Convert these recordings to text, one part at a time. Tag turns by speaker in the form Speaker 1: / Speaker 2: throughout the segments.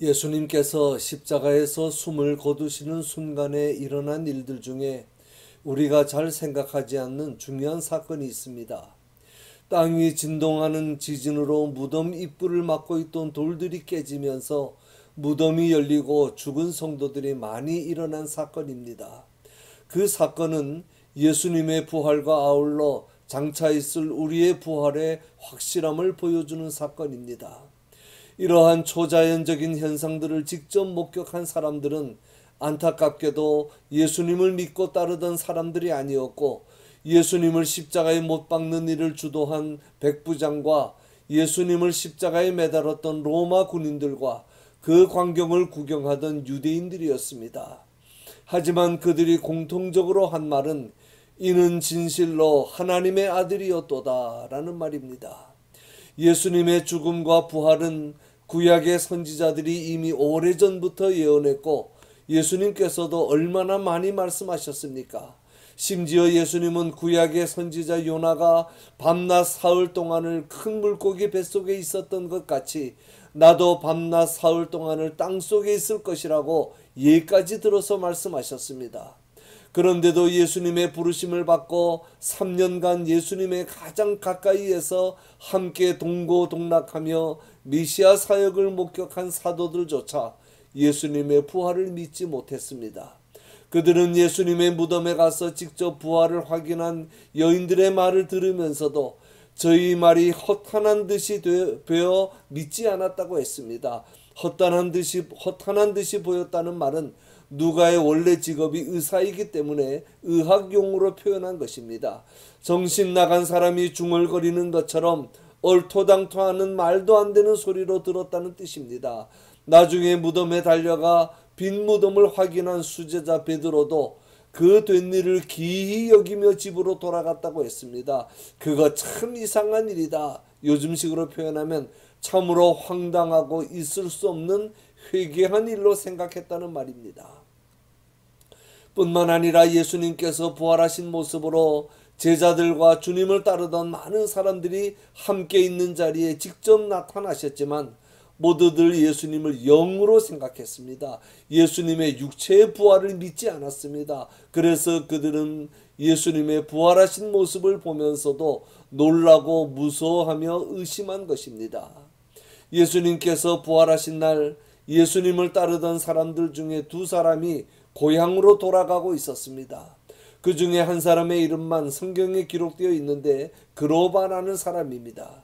Speaker 1: 예수님께서 십자가에서 숨을 거두시는 순간에 일어난 일들 중에 우리가 잘 생각하지 않는 중요한 사건이 있습니다. 땅이 진동하는 지진으로 무덤 입구를 막고 있던 돌들이 깨지면서 무덤이 열리고 죽은 성도들이 많이 일어난 사건입니다. 그 사건은 예수님의 부활과 아울러 장차 있을 우리의 부활의 확실함을 보여주는 사건입니다. 이러한 초자연적인 현상들을 직접 목격한 사람들은 안타깝게도 예수님을 믿고 따르던 사람들이 아니었고, 예수님을 십자가에 못 박는 일을 주도한 백부장과 예수님을 십자가에 매달았던 로마 군인들과 그 광경을 구경하던 유대인들이었습니다. 하지만 그들이 공통적으로 한 말은 이는 진실로 하나님의 아들이었도다 라는 말입니다. 예수님의 죽음과 부활은 구약의 선지자들이 이미 오래전부터 예언했고, 예수님께서도 얼마나 많이 말씀하셨습니까? 심지어 예수님은 구약의 선지자 요나가 밤낮 사흘 동안을 큰 물고기 뱃속에 있었던 것 같이 나도 밤낮 사흘 동안을 땅속에 있을 것이라고 예까지 들어서 말씀하셨습니다. 그런데도 예수님의 부르심을 받고 3년간 예수님의 가장 가까이에서 함께 동고동락하며 메시아 사역을 목격한 사도들조차 예수님의 부활을 믿지 못했습니다. 그들은 예수님의 무덤에 가서 직접 부활을 확인한 여인들의 말을 들으면서도 저희 말이 허탄한 듯이 되어 믿지 않았다고 했습니다. 허탄한 듯이 보였다는 말은 누가의 원래 직업이 의사이기 때문에 의학용어로 표현한 것입니다. 정신 나간 사람이 중얼거리는 것처럼 얼토당토하는 말도 안 되는 소리로 들었다는 뜻입니다. 나중에 무덤에 달려가 빈 무덤을 확인한 수제자 베드로도 그 된 일을 기이 여기며 집으로 돌아갔다고 했습니다. 그거 참 이상한 일이다. 요즘식으로 표현하면 참으로 황당하고 있을 수 없는 회개한 일로 생각했다는 말입니다. 뿐만 아니라 예수님께서 부활하신 모습으로 제자들과 주님을 따르던 많은 사람들이 함께 있는 자리에 직접 나타나셨지만 모두들 예수님을 영으로 생각했습니다. 예수님의 육체의 부활을 믿지 않았습니다. 그래서 그들은 예수님의 부활하신 모습을 보면서도 놀라고 무서워하며 의심한 것입니다. 예수님께서 부활하신 날 예수님을 따르던 사람들 중에 두 사람이 고향으로 돌아가고 있었습니다. 그 중에 한 사람의 이름만 성경에 기록되어 있는데 그로바라는 사람입니다.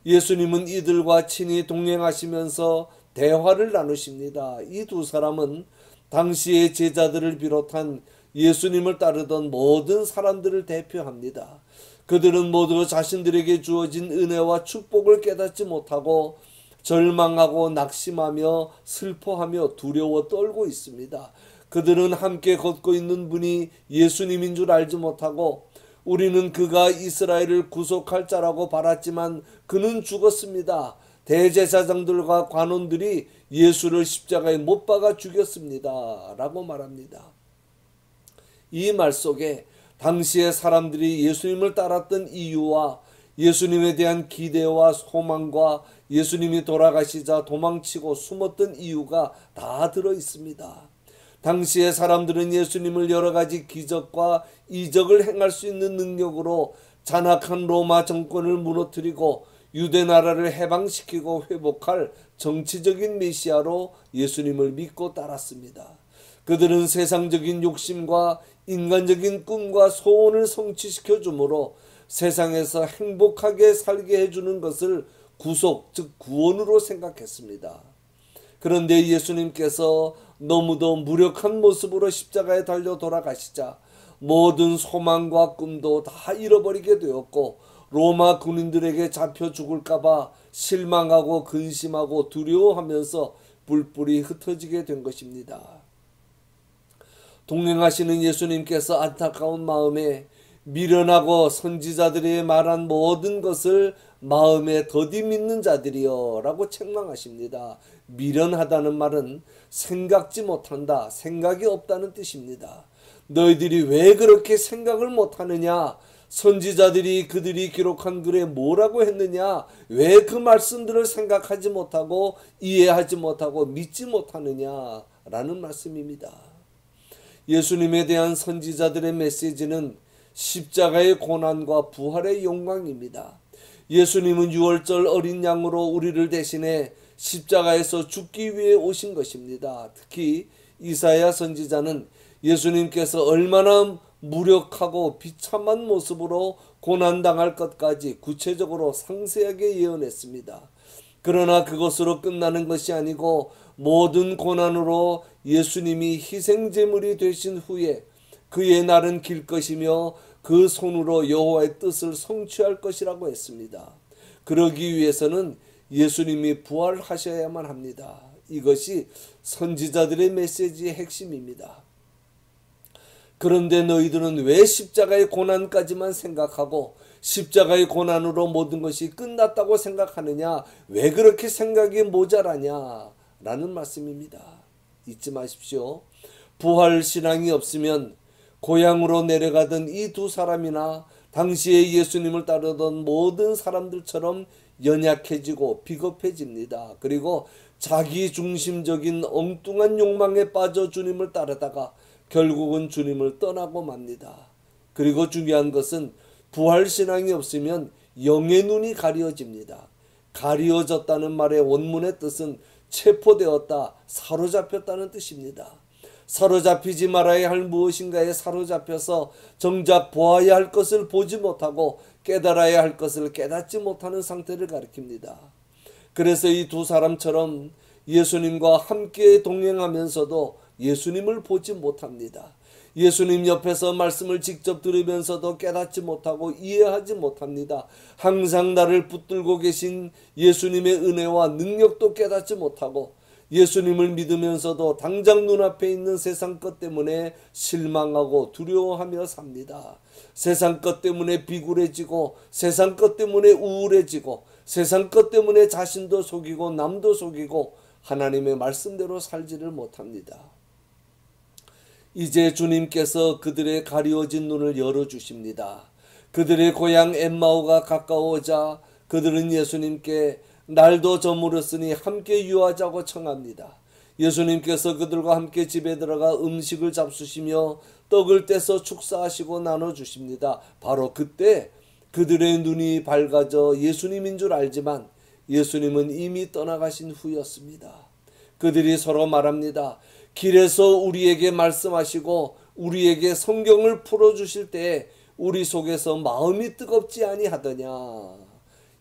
Speaker 1: 예수님은 이들과 친히 동행하시면서 대화를 나누십니다. 이 두 사람은 당시의 제자들을 비롯한 예수님을 따르던 모든 사람들을 대표합니다. 그들은 모두 자신들에게 주어진 은혜와 축복을 깨닫지 못하고 절망하고 낙심하며 슬퍼하며 두려워 떨고 있습니다. 그들은 함께 걷고 있는 분이 예수님인 줄 알지 못하고 우리는 그가 이스라엘을 구속할 자라고 바랐지만 그는 죽었습니다. 대제사장들과 관원들이 예수를 십자가에 못 박아 죽였습니다. 라고 말합니다. 이 말 속에 당시의 사람들이 예수님을 따랐던 이유와 예수님에 대한 기대와 소망과 예수님이 돌아가시자 도망치고 숨었던 이유가 다 들어 있습니다. 당시의 사람들은 예수님을 여러 가지 기적과 이적을 행할 수 있는 능력으로 잔악한 로마 정권을 무너뜨리고 유대 나라를 해방시키고 회복할 정치적인 메시아로 예수님을 믿고 따랐습니다. 그들은 세상적인 욕심과 인간적인 꿈과 소원을 성취시켜 주므로 세상에서 행복하게 살게 해주는 것을 구속, 즉 구원으로 생각했습니다. 그런데 예수님께서 너무도 무력한 모습으로 십자가에 달려 돌아가시자 모든 소망과 꿈도 다 잃어버리게 되었고 로마 군인들에게 잡혀 죽을까봐 실망하고 근심하고 두려워하면서 뿔뿔이 흩어지게 된 것입니다. 동행하시는 예수님께서 안타까운 마음에 미련하고 선지자들이 말한 모든 것을 마음에 더디 믿는 자들이여 라고 책망하십니다. 미련하다는 말은 생각지 못한다, 생각이 없다는 뜻입니다. 너희들이 왜 그렇게 생각을 못하느냐? 선지자들이 그들이 기록한 글에 뭐라고 했느냐? 왜 그 말씀들을 생각하지 못하고 이해하지 못하고 믿지 못하느냐? 라는 말씀입니다. 예수님에 대한 선지자들의 메시지는 십자가의 고난과 부활의 영광입니다. 예수님은 유월절 어린 양으로 우리를 대신해 십자가에서 죽기 위해 오신 것입니다. 특히 이사야 선지자는 예수님께서 얼마나 무력하고 비참한 모습으로 고난당할 것까지 구체적으로 상세하게 예언했습니다. 그러나 그것으로 끝나는 것이 아니고 모든 고난으로 예수님이 희생제물이 되신 후에 그의 날은 길 것이며 그 손으로 여호와의 뜻을 성취할 것이라고 했습니다. 그러기 위해서는 예수님이 부활하셔야만 합니다. 이것이 선지자들의 메시지의 핵심입니다. 그런데 너희들은 왜 십자가의 고난까지만 생각하고 십자가의 고난으로 모든 것이 끝났다고 생각하느냐? 왜 그렇게 생각이 모자라냐? 라는 말씀입니다. 잊지 마십시오. 부활신앙이 없으면 고향으로 내려가던 이 두 사람이나 당시에 예수님을 따르던 모든 사람들처럼 연약해지고 비겁해집니다. 그리고 자기 중심적인 엉뚱한 욕망에 빠져 주님을 따르다가 결국은 주님을 떠나고 맙니다. 그리고 중요한 것은 부활신앙이 없으면 영의 눈이 가려집니다. 가려졌다는 말의 원문의 뜻은 체포되었다, 사로잡혔다는 뜻입니다. 사로잡히지 말아야 할 무엇인가에 사로잡혀서 정작 보아야 할 것을 보지 못하고 깨달아야 할 것을 깨닫지 못하는 상태를 가리킵니다. 그래서 이 두 사람처럼 예수님과 함께 동행하면서도 예수님을 보지 못합니다. 예수님 옆에서 말씀을 직접 들으면서도 깨닫지 못하고 이해하지 못합니다. 항상 나를 붙들고 계신 예수님의 은혜와 능력도 깨닫지 못하고 예수님을 믿으면서도 당장 눈앞에 있는 세상 것 때문에 실망하고 두려워하며 삽니다. 세상 것 때문에 비굴해지고 세상 것 때문에 우울해지고 세상 것 때문에 자신도 속이고 남도 속이고 하나님의 말씀대로 살지를 못합니다. 이제 주님께서 그들의 가리워진 눈을 열어주십니다. 그들의 고향 엠마오가 가까워오자 그들은 예수님께 날도 저물었으니 함께 유하자고 청합니다. 예수님께서 그들과 함께 집에 들어가 음식을 잡수시며 떡을 떼서 축사하시고 나눠주십니다. 바로 그때 그들의 눈이 밝아져 예수님인 줄 알지만 예수님은 이미 떠나가신 후였습니다. 그들이 서로 말합니다. 길에서 우리에게 말씀하시고 우리에게 성경을 풀어주실 때에 우리 속에서 마음이 뜨겁지 아니하더냐.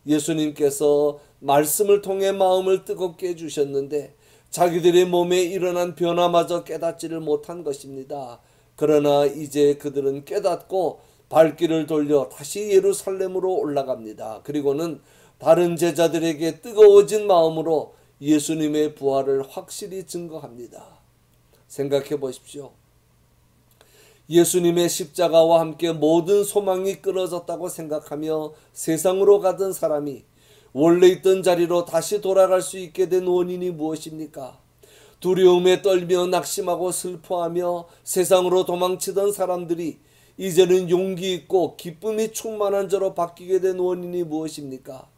Speaker 1: 예수님께서 말씀을 통해 마음을 뜨겁게 해주셨는데 자기들의 몸에 일어난 변화마저 깨닫지를 못한 것입니다. 그러나 이제 그들은 깨닫고 발길을 돌려 다시 예루살렘으로 올라갑니다. 그리고는 다른 제자들에게 뜨거워진 마음으로 예수님의 부활을 확실히 증거합니다. 생각해 보십시오. 예수님의 십자가와 함께 모든 소망이 끊어졌다고 생각하며 세상으로 가던 사람이 원래 있던 자리로 다시 돌아갈 수 있게 된 원인이 무엇입니까? 두려움에 떨며 낙심하고 슬퍼하며 세상으로 도망치던 사람들이 이제는 용기 있고 기쁨이 충만한 자로 바뀌게 된 원인이 무엇입니까?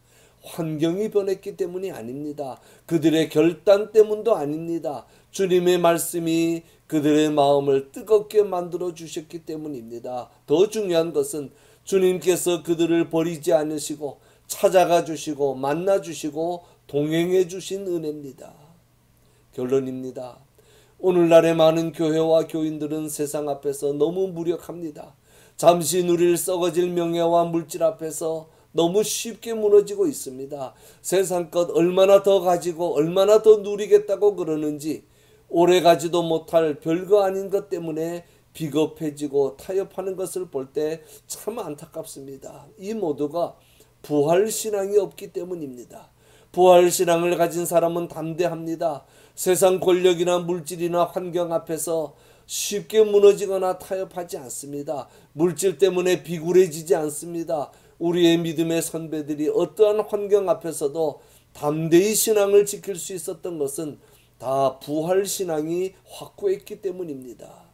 Speaker 1: 환경이 변했기 때문이 아닙니다. 그들의 결단 때문도 아닙니다. 주님의 말씀이 그들의 마음을 뜨겁게 만들어 주셨기 때문입니다. 더 중요한 것은 주님께서 그들을 버리지 않으시고 찾아가 주시고 만나 주시고 동행해 주신 은혜입니다. 결론입니다. 오늘날의 많은 교회와 교인들은 세상 앞에서 너무 무력합니다. 잠시 누릴 썩어질 명예와 물질 앞에서 너무 쉽게 무너지고 있습니다. 세상 것 얼마나 더 가지고 얼마나 더 누리겠다고 그러는지 오래 가지도 못할 별거 아닌 것 때문에 비겁해지고 타협하는 것을 볼 때 참 안타깝습니다. 이 모두가 부활신앙이 없기 때문입니다. 부활신앙을 가진 사람은 담대합니다. 세상 권력이나 물질이나 환경 앞에서 쉽게 무너지거나 타협하지 않습니다. 물질 때문에 비굴해지지 않습니다. 우리의 믿음의 선배들이 어떠한 환경 앞에서도 담대히 신앙을 지킬 수 있었던 것은 다 부활신앙이 확고했기 때문입니다.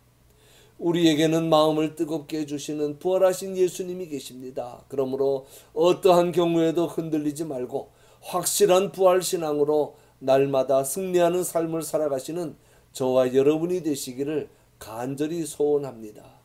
Speaker 1: 우리에게는 마음을 뜨겁게 해주시는 부활하신 예수님이 계십니다. 그러므로 어떠한 경우에도 흔들리지 말고 확실한 부활신앙으로 날마다 승리하는 삶을 살아가시는 저와 여러분이 되시기를 간절히 소원합니다.